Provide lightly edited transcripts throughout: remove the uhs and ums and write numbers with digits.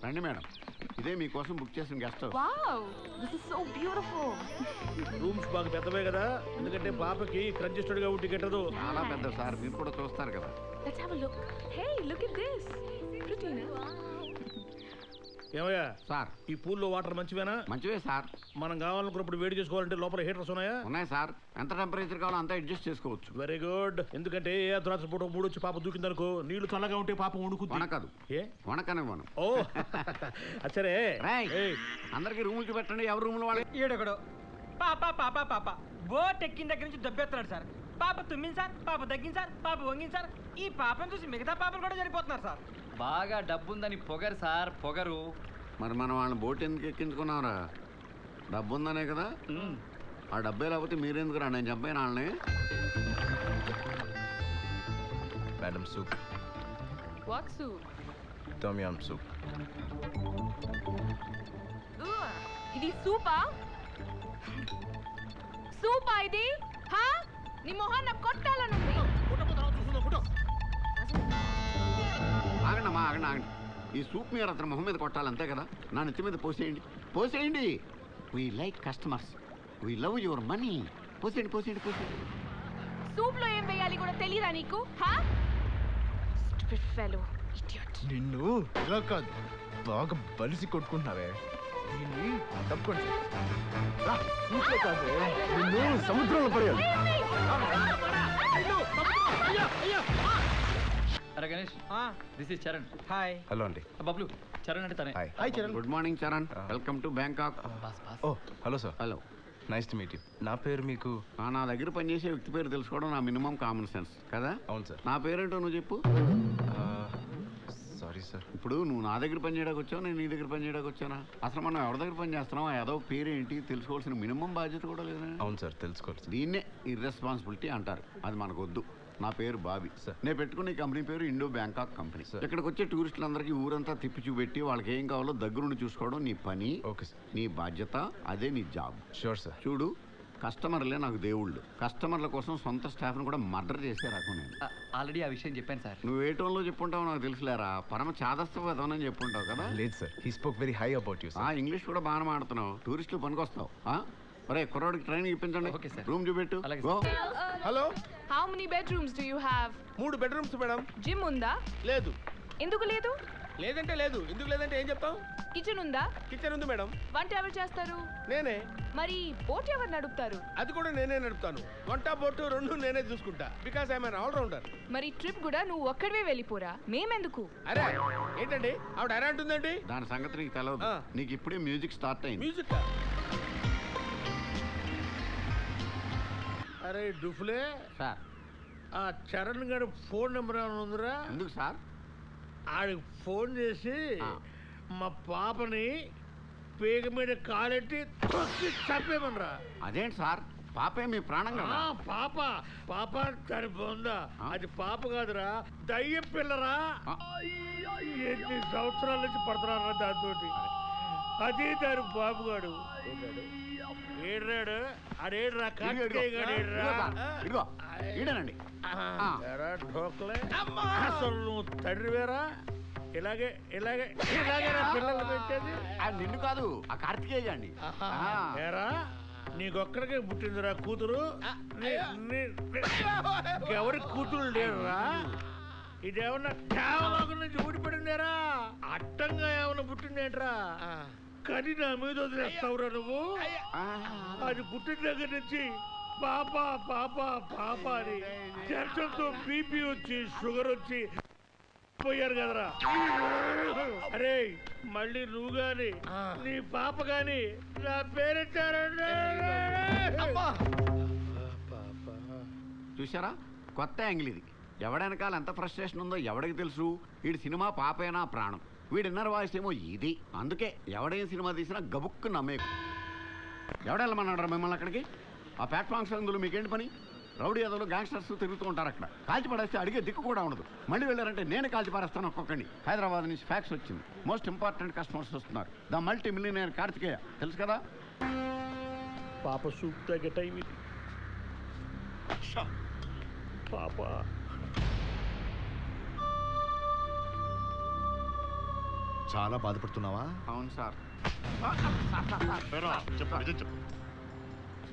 రండి మేడం, ఇదే మీకోసం బుక్ చేసిన guest house. Wow, this is so beautiful. Rooms బాగా పెద్దవే కదా, ఎందుకంటే పాపకి కంజెస్టెడ్ గా ఉంటే కెట్టదు. చాలా పెద్ద సార్, మీరు కూడా చూస్తారు కదా. Let's have a look. Hey, look at this. ప్రిటీనా? ఏమయ్యా సార్, ఈ పూల్లో వాటర్ మంచివేనా? మంచివే సార్. మనం కావాలనుకున్నప్పుడు వేడి చేసుకోవాలంటే లోపల హీటర్స్ ఉన్నాయా? ఉన్నాయి సార్, ఎంత టెంపరేచర్ కావాలో అంతా అడ్జస్ట్ చేసుకోవచ్చు. Very good. ఎందుకంటే ఏ అర్ధరాత్రి పూట మూడు వచ్చి పాప దూకిందనుకో, నీళ్లు చల్లగా ఉంటే పాప వణుకుతుంది. వణకదు. ఏ వణకనివ్వను. ఓ అచ్చరే. అందరికి రూములు చూపెట్టండి, ఎవరు రూములు వాళ్ళే. ఈడొకడు పాప పాప పాప బోట్ ఎక్కిన దగ్గర నుంచి దెబ్బెత్తున్నాడు సార్. పాప తుమ్మింది సార్, పాప తగ్గింది సార్, పాప వంగింది సార్. ఈ పాపను చూసి మిగతా పాపలు కూడా చనిపోతున్నారు సార్. బాగా డబ్బుందని పొగరు సార్, పొగరు. మరి మనం వాళ్ళని బోట్ ఎందుకు ఎక్కించుకున్నారా? డబ్బు ఉందనే కదా. ఆ డబ్బే లేకపోతే మీరెందుకు రా? నేను చంపాను వాళ్ళని. Madam soup. What soup? Tom yum soup. ఇది సూపా? సూపా ఇది? హా? నీ మొహాన్ని నాకు కొట్టాలనుంది. ఆగండమ్మా, ఆగండి ఆగండి. ఈ సూప్ మీరు అతని మొహం మీద కొట్టాలి, అంతే కదా. నా నెత్తి మీద పోసేయండి, పోసేయండి. We like customers, we love your money. పోసేయండి పోసేయండి పోసేయండి. సూప్ లో ఏం వేయాలి కూడా తెలియదా నీకు? హా? Stupid fellow, idiot. నిన్ను ఇలా కాదు, బాగా బలిసి కొట్టుకుంటున్నావే. దీన్ని తప్పుకోండి. నిన్ను సముద్రంలో పడేయాలి. అరే Ganesh, this is Charan. Hi. Hello అండి. బబ్లు, చరణ్ అంటే తనే. Hi Charan. Good morning Charan, welcome to Bangkok. Oh hello sir. Hello. Nice to meet you. నా పేరు మీకు? నా దగ్గర పనిచేసే వ్యక్తి పేరు తెలుసుకోవడం నా మినిమం కామన్ సెన్స్ కదా. అవును సార్. నా పేరేంటో నువ్వు చెప్పు. Sorry sir. ఇప్పుడు నువ్వు నా దగ్గర పని చేయడానికి వచ్చావు, నేను నీ దగ్గర పని చేయడానికి వచ్చానా? అసలు మనం ఎవరి దగ్గర పని చేస్తున్నాం, ఏదో పేరేంటి తెలుసుకోవాల్సిన మినిమం బాధ్యత కూడా లేదా? అవును సార్, తెలుసుకోవాలి. దీన్నే ఇర్రెస్పాన్సిబిలిటీ అంటారు. అది మనకు వద్దు. నా పేరు బాబీ సార్. నేను పెట్టుకున్న ఈ కంపెనీ పేరు ఇండో బ్యాంకాక్ కంపెనీ. ఇక్కడికి వచ్చే టూరిస్టులందరికీ ఊరంతా తిప్పి చూపెట్టి వాళ్ళకి ఏం కావాలో దగ్గరుండి చూసుకోవడం నీ పని. Okay sir. నీ బాధ్యత, అదే నీ జాబ్. Sure sir. చూడు, కస్టమర్లే నాకు దేవుళ్ళు. కస్టమర్ల కోసం సొంత స్టాఫ్ను కూడా మర్డర్ చేసే రకం నేను. ఆల్రెడీ ఆ విషయం చెప్పాను సార్. నువ్వు ఏ టోన్లో చెప్పుంటావు నాకు తెలుసులేరా. పరమ చాదస్తవ విధానం చెప్పుంటావు కదా. లేదు sir, he spoke very high about you sir. English కూడా బాగా మాడుతున్నావు, టూరిస్టులు పనికొస్తావు. ఒరే కుర్రాడికి ట్రైనింగ్ ఇప్పించండి. Okay sir. రూమ్ చూపెట్టు. అలాగే go. Hello. How many bedrooms do you have? 3 bedrooms madam. Gym ఉందా? లేదు. ఎందుకు లేదు? లేదంటే లేదు, ఎందుకు లేదంటే ఏం చెప్తావు? కిచెన్ ఉందా? కిచెన్ ఉంది మేడం. వంట ఎవరు చేస్తారు? నేనే. మరి బోట్ ఎవరు నడుపుతారు? అది కూడా నేనే నడుపుతాను. వంట బోటు రెండు నేనే చూసుకుంటా, because I'm an all rounder. మరి ట్రిప్ కూడా నువ్వు ఒక్కడివే వెళ్ళిపోరా, మేమెందుకు? అరే ఏంటండి ఆవిడ అరే అంటుందండి. దాని సంగతి నీకు తెలియదు. నీకు ఇప్పుడే మ్యూజిక్ స్టార్ట్ అయింది. మ్యూజిక్? అరే డుఫ్లే సార్, ఆ చరణ్ గారి ఫోన్ నెంబర్ ఏమైనా ఉందిరా? ఎందుకు సార్? ఆడికి ఫోన్ చేసి మా పాపని పేగ మీద కాలెట్టి తొక్కి చంపేమనరా. అదేంటి సార్, పాపే మీ ప్రాణం కదా. పాప పాప చనిపోందా? అది పాప కాదురా, దయ్యం పిల్లరా. ఎన్ని సంవత్సరాల నుంచి పడుతున్నారా దాంతో. అది దాని బాబుగాడు ఏడ్రాడు. అడేడ్రా ఇదిగో ఈడనండి. ఢోక్లే, అసలు నువ్వు తండ్రివేరా? ఇలాగే ఇలాగే ఇలాగే పిల్లలు పెట్టేది. నిన్ను కాదు, ఆ కార్తికేయ అండి. ఏరా నీకొక్కడికే పుట్టిందిరా కూతురు? ఎవరి కూతురు లేరురా? ఇదేమన్నా కేవలం నుంచి ఊడిపడిందేరా? అట్టంగా ఏమన్నా పుట్టిందేంట్రా? కానీ నా మీద వదిలేస్తావురా నువ్వు? అది పుట్టిన దగ్గర నుంచి పాప పాప పాప అని టెన్షన్తో బీపీ వచ్చి షుగర్ వచ్చి పోయారు కదరా. అరే మళ్ళీ నువ్వు గాని నీ పాప గాని నా పేరెట్టారండి. చూసారా, కొత్త యాంగిల్ ఇది. ఎవడెనకాల ఎంత ఫ్రస్ట్రేషన్ ఉందో ఎవడికి తెలుసు. వీడి సినిమా పాపైనా ప్రాణం, వీడి ఇన్నర్ వాయిస్ ఏమో ఇది. అందుకే ఎవడేం సినిమా తీసినా గబుక్కు నమ్మేకు. ఎవడెళ్ళమన్నాడు మిమ్మల్ని అక్కడికి? ఆ ప్లాట్ఫామ్స్ అందులో మీకేంటి పని? రౌడీ అదలో గ్యాంగ్స్టర్స్ తిరుగుతూ ఉంటారు అక్కడ. కాల్చి పడేస్తే అడిగే దిక్కు కూడా ఉండదు. మళ్ళీ వెళ్ళారంటే నేను కాల్చి పారేస్తాను ఒక్కొక్కడిని. హైదరాబాద్ నుంచి ఫ్యాక్స్ వచ్చింది, మోస్ట్ ఇంపార్టెంట్ కస్టమర్స్ వస్తున్నారు. ద మల్టీ మిలియనర్ కార్తికేయ తెలుసు కదా. పాప సూప్ తగ్గ టైం ఇది. పాప చాలా బాధపడుతున్నావా? అవును సార్. చెప్పు, నిజం చెప్పు.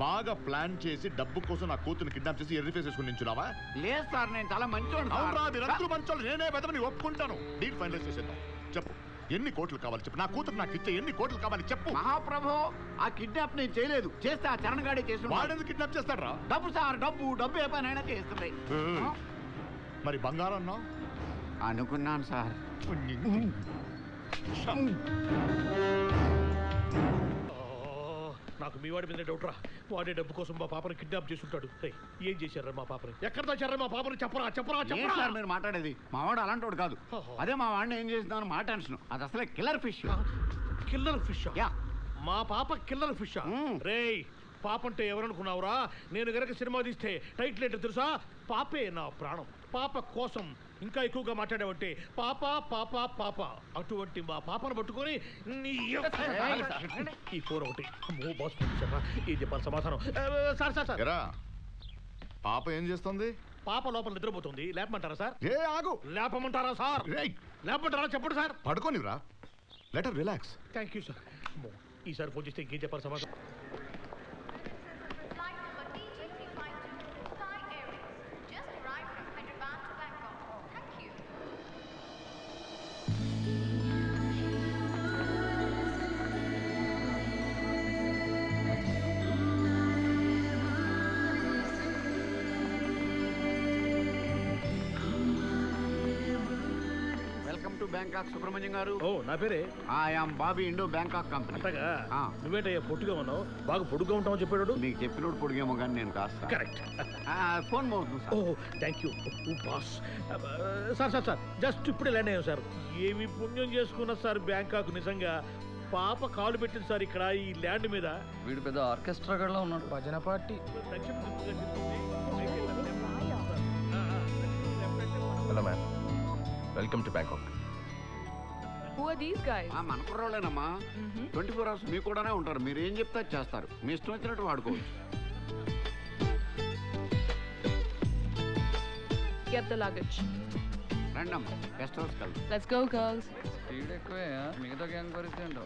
బాగా ప్లాన్ చేసి డబ్బు కోసం నా కూతురు కిడ్నాప్ చేసి ఎర్రి ఫేస్ వేసుకుని నించున్నావా? లేదు సార్, నేను చాలా మంచివాడిని సార్. అవునరా, మీరందరూ మంచోళ్ళు. నేనే వెదవని ఒప్పుకుంటాను. డీల్ ఫైనలైజ్ చేసేద్దాం. చెప్పు, ఎన్ని కోట్లు కావాలి చెప్పు. నా కూతురు నాకు ఇచ్చే ఎన్ని కోట్లు కావాలి చెప్పు. మహాప్రభు, ఆ కిడ్నాప్ నేను చేయలేదు. చేస్తే ఆ చరణ్ గాడే చేసి వాడేది కిడ్నాప్ చేస్తాడ్రా? డబ్బు సార్, డబ్బు డబ్బు ఏ పనైనా చేస్తుంది. మరి బంగారం అన్నావు? అనుకున్నాను సార్. నాకు మీ వాడి మీద డౌట్ రా. వాడే డబ్బు కోసం మా పాపని కిడ్నాప్ చేసుంటాడు. ఏం చేశారా మా పాపని? ఎక్కడ తెచ్చారా మా పాపని? చెప్పరా చెప్పరా ఏంటి చెప్పరా. సార్ మీరు మాట్లాడేది? మా వాడు అలాంటి వాడు కాదు. అదే మా వాడిని ఏం చేస్తున్నాను మా టెన్షన్. అది అసలే killer fish. Killer fish? Yeah. మా పాప కిల్లర్ ఫిష్? రేయ్, పాప అంటే ఎవరనుకున్నావురా? నేను గనక సినిమా తీస్తే టైటిల్ ఏంటో తెలుసా? పాపే నా ప్రాణం. పాప కోసం ఇంకా ఎక్కువగా మాట్లాడావంటే పాప పాప పాప. అటువంటి మా పాపను పట్టుకొని ఈ ఫోన్ ఒకటి. అమ్మో బాస్ పంపించారా? ఏం చెప్పాలి సమాధానం? సార్ సార్ సార్, పాప ఏం చేస్తుంది? పాప లోపల నిద్రపోతుంది. లేపమంటారా సార్? ఏ ఆగు. లేపమంటారా సార్? లేపమంటారా చెప్పండి సార్. పడుకోనివ్వరా. Let her relax. Thank you sir. అమ్మో, ఈసారి ఫోన్ చేస్తే ఇంకేం చెప్పాలి సమాధానం? బ్యాంకాక్ సుబ్రహ్మణ్యం గారు. ఓ, నా పేరే. I'm Bobby, Indo Bangkok company. అంతగా నువ్వేంటయ్యా పొట్టుగా ఉన్నావు? బాగా పొడుగ్గా ఉంటావు చెప్పాడు. నీకు చెప్పినోడు పొడిగేమో కానీ నేను కాస్త. కరెక్ట్. ఫోన్ మోగుతుంది. Oh thank you boss. Sir sir sir, just ఇప్పుడే ల్యాండ్ అయ్యాం సార్. ఏమి పుణ్యం చేసుకున్నా సార్ బ్యాంకాక్. నిజంగా పాప కాలు పెట్టింది సార్ ఇక్కడ ఈ ల్యాండ్ మీద. వీడు పెద్ద ఆర్కెస్ట్రా గడ్లో ఉన్నాడు. భజన party. Hello ma'am, welcome to Bangkok. Who are these guys? మన కుర్రోళ్ళేనమ్మా. 24 hours మీకు కూడానే ఉంటారు. మీరు ఏం చెప్తే చేస్తారు. మీ ఇష్టం వచ్చినట్టు వాడుకోవచ్చు. Get the luggage. రండమ్మా, గెస్ట్ హౌస్ కలుద్దాం. Let's go, girls. స్పీడ్ ఎక్కువే. మిగతా గ్యాంగ్ పరిస్థితి ఏంటో.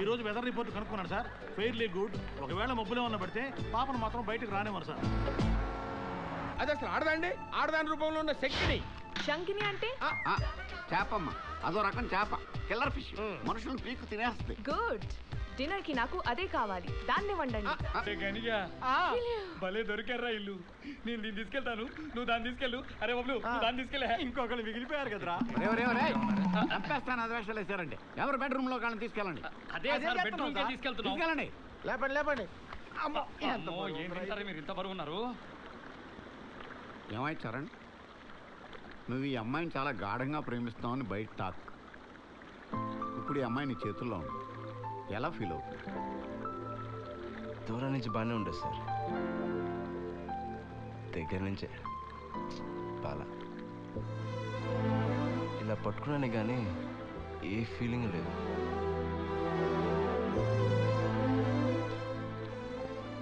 ఈ రోజు వెదర్ రిపోర్ట్ కనుక్కున్నాను సార్. Fairly good. ఒకవేళ మబ్బులు ఏమన్నా పడితే పాపను మాత్రం బయటకు రానివ్వరు సార్. అది అసలు ఆడదండి. ఆడదాని రూపంలో ఉన్న శక్తిని. శంకిని అంటే? చేపమ్మా, అదో రకం చేప. Killer fish. మనుషులను పీకు తినేస్తుంది. గుడ్. డిన్నర్ కి నాకు అదే కావాలి. దాన్ని వండండి. భలే దొరికారా ఇల్లు. నేను దీన్ని తీసుకెళ్తాను, నువ్వు దాన్ని తీసుకెళ్ళు. అరే బాబు, నువ్వు దాన్ని తీసుకెళ్ళా. ఇంకొకళ్ళు మిగిలిపోయారు కదరా. చంపేస్తాను. అది వేషాలు వేసారండి. ఎవరు బెడ్రూమ్ లో కాళ్ళని తీసుకెళ్ళండి. అదే బెడ్రూమ్ తీసుకెళ్తున్నాం. తీసుకెళ్ళండి. లేపండి లేపండి. ఏం తింటారు మీరు? ఇంత బరువు ఉన్నారు. ఏమై చరణ్, నువ్వు ఈ అమ్మాయిని చాలా గాఢంగా ప్రేమిస్తావని బయట టాక్. ఇప్పుడు ఈ అమ్మాయి నీ చేతుల్లో ఉంది. ఎలా ఫీల్ అవుతుంది? దూరం నుంచి బాగానే ఉండదు సార్, దగ్గర నుంచే బాగా. ఇలా పట్టుకున్నానే కానీ ఏ ఫీలింగ్ లేదు.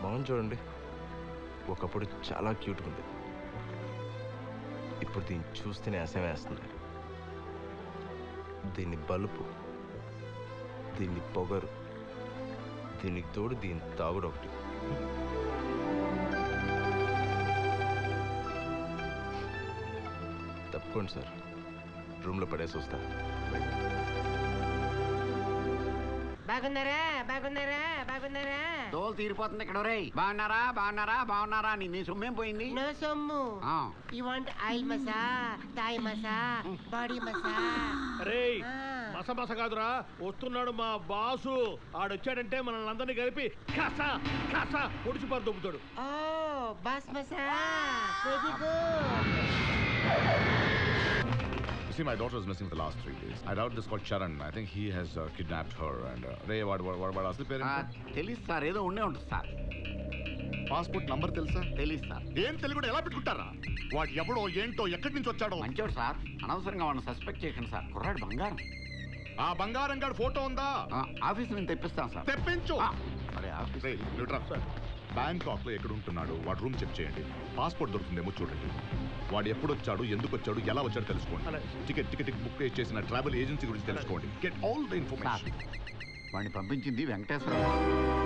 మొహం చూడండి, ఒకప్పుడు చాలా క్యూట్గా ఉంది. ఇప్పుడు దీన్ని చూస్తేనే అసహ్యం వేస్తుంది. దీన్ని బలుపు, దీన్ని పొగరు, దీనికి తోడు దీని తాగుడు ఒకటి. తప్పుకోండి సార్, రూమ్లో పడేసి వస్తా. బాగున్నారా బాగున్నారా బాగున్నారా? దోలు తీరిపోతుంది ఇక్కడ. రే బాగున్నారా బాగున్నారా బాగున్నారా అని నీ సొమ్మేం పోయింది? నో సొమ్ము. You want oil massage, Thai massage, body massage? అరే మస మస కాదురా, వస్తున్నాడు మా బాసు. ఆడొచ్చాడంటే మనల్ని అందరినీ కలిపి కసా కసా పొడిచిపారు దొబ్బుతాడు. Oh boss massage, very good. See, my daughter is missing for the last 3 days. I doubt this called Charan. I think he has kidnapped her. And Ray, what asli parents? తెలీదు sir, ఏదో ఉండే ఉంటుంది sir. Passport number తెలుసా? తెలీదు sir. ఏం తెలియకుండా ఎలా పెట్టుకుంటారా? వాడు ఎవడో ఏంటో ఎక్కడి నుంచి వచ్చాడో. మంచోడు సార్, అనవసరంగా వాడిని సస్పెక్ట్ చేయకండి సార్. కుర్రాడు బంగారం. ఆ బంగారం గారి ఫోటో ఉందా? ఆఫీస్ నుంచి తెప్పిస్తాను సార్. తెప్పించు. మరి ఆఫీస్ బ్యాంకాక్ లో ఎక్కడ ఉంటున్నాడు వాడు రూమ్ చెక్ చేయండి. పాస్పోర్ట్ దొరుకుతుందేమో చూడండి. వాడు ఎప్పుడు వచ్చాడు, ఎందుకు వచ్చాడు, ఎలా వచ్చాడు తెలుసుకోండి. టికెట్ బుక్ చేసిన ట్రావెల్ ఏజెన్సీ గురించి తెలుసుకోండి. Get all the information. వాడిని పంపించింది వెంకటేశ్వరరావు.